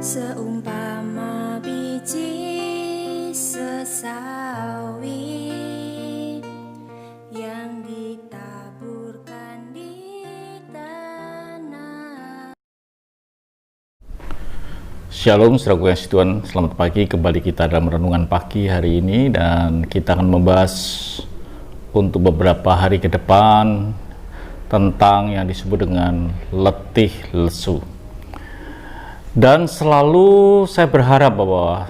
Seumpama biji sesawi yang ditaburkan di tanah. Shalom saudaraku yang kasih Tuhan, selamat pagi. Kembali kita dalam renungan pagi hari ini, dan kita akan membahas untuk beberapa hari ke depan tentang yang disebut dengan letih lesu. Dan selalu saya berharap bahwa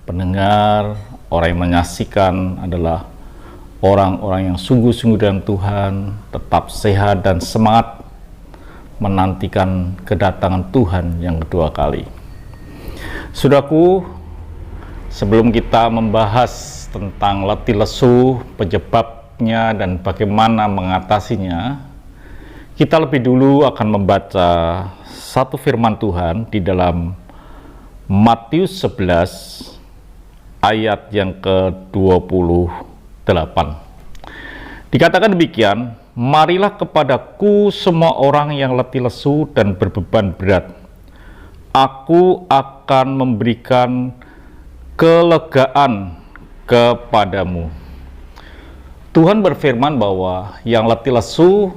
pendengar, orang yang menyaksikan adalah orang-orang yang sungguh-sungguh dalam Tuhan, tetap sehat dan semangat menantikan kedatangan Tuhan yang kedua kali. Saudaraku, sebelum kita membahas tentang letih lesu, penyebabnya dan bagaimana mengatasinya, kita lebih dulu akan membaca satu firman Tuhan di dalam Matius 11 ayat yang ke-28. Dikatakan demikian, "Marilah kepadaku semua orang yang letih lesu dan berbeban berat. Aku akan memberikan kelegaan kepadamu." Tuhan berfirman bahwa yang letih lesu,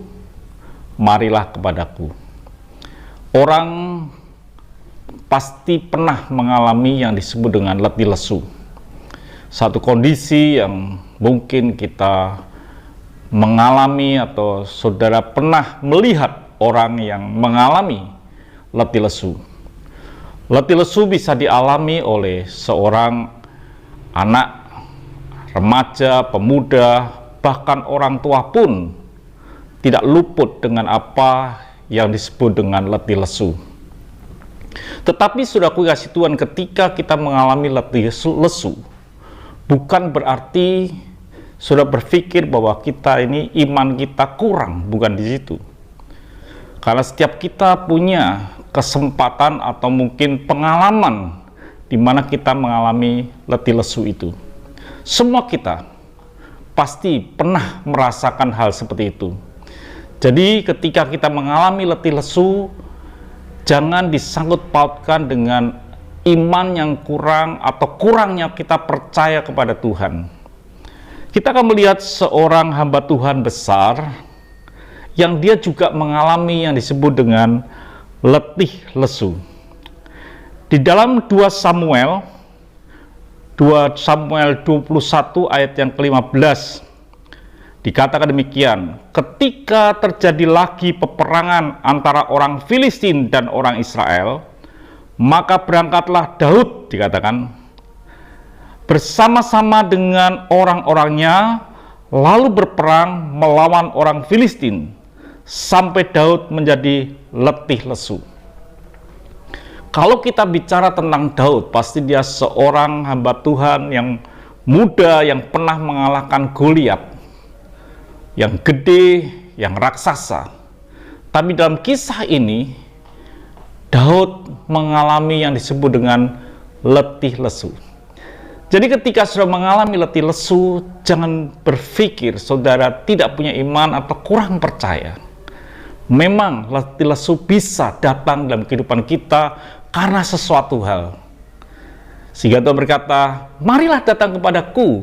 marilah kepadaku. Orang pasti pernah mengalami yang disebut dengan letih lesu. Satu kondisi yang mungkin kita mengalami atau saudara pernah melihat orang yang mengalami letih lesu. Letih lesu bisa dialami oleh seorang anak, remaja, pemuda, bahkan orang tua pun tidak luput dengan apa yang disebut dengan letih lesu. Tetapi saudaraku kasih Tuhan, ketika kita mengalami letih lesu, bukan berarti sudah berpikir bahwa kita ini iman kita kurang, bukan di situ. Karena setiap kita punya kesempatan atau mungkin pengalaman di mana kita mengalami letih lesu itu. Semua kita pasti pernah merasakan hal seperti itu. Jadi ketika kita mengalami letih lesu, jangan disangkut pautkan dengan iman yang kurang atau kurangnya kita percaya kepada Tuhan. Kita akan melihat seorang hamba Tuhan besar yang dia juga mengalami yang disebut dengan letih lesu. Di dalam 2 Samuel 21 ayat yang ke-15 dikatakan demikian, "Ketika terjadi lagi peperangan antara orang Filistin dan orang Israel, maka berangkatlah Daud," dikatakan, "bersama-sama dengan orang-orangnya, lalu berperang melawan orang Filistin, sampai Daud menjadi letih lesu." Kalau kita bicara tentang Daud, pasti dia seorang hamba Tuhan yang muda yang pernah mengalahkan Goliat, yang gede, yang raksasa. Tapi dalam kisah ini, Daud mengalami yang disebut dengan letih lesu. Jadi ketika sudah mengalami letih lesu, jangan berpikir saudara tidak punya iman atau kurang percaya. Memang letih lesu bisa datang dalam kehidupan kita karena sesuatu hal. Sehingga Tuhan berkata, "Marilah datang kepadaku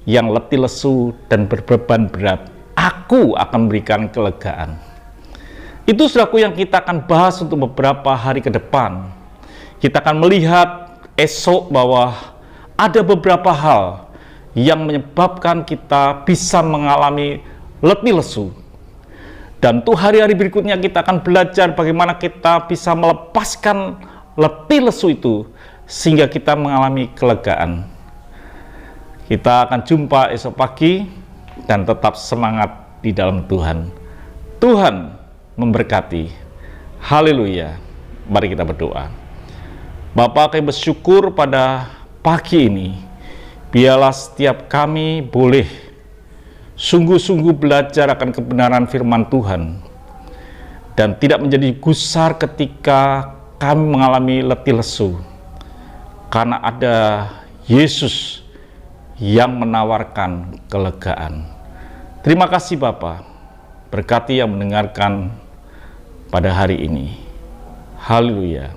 yang letih lesu dan berbeban berat, aku akan berikan kelegaan." Itu saudaraku yang kita akan bahas untuk beberapa hari ke depan. Kita akan melihat esok bahwa ada beberapa hal yang menyebabkan kita bisa mengalami letih lesu. Dan untuk hari-hari berikutnya kita akan belajar bagaimana kita bisa melepaskan letih lesu itu sehingga kita mengalami kelegaan. Kita akan jumpa esok pagi dan tetap semangat di dalam Tuhan. Tuhan memberkati. Haleluya. Mari kita berdoa. Bapa, kami bersyukur pada pagi ini. Biarlah setiap kami boleh sungguh-sungguh belajar akan kebenaran firman Tuhan dan tidak menjadi gusar ketika kami mengalami letih lesu, karena ada Yesus yang menawarkan kelegaan. Terima kasih Bapa, berkati yang mendengarkan pada hari ini. Haleluya.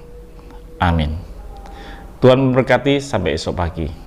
Amin. Tuhan memberkati, sampai esok pagi.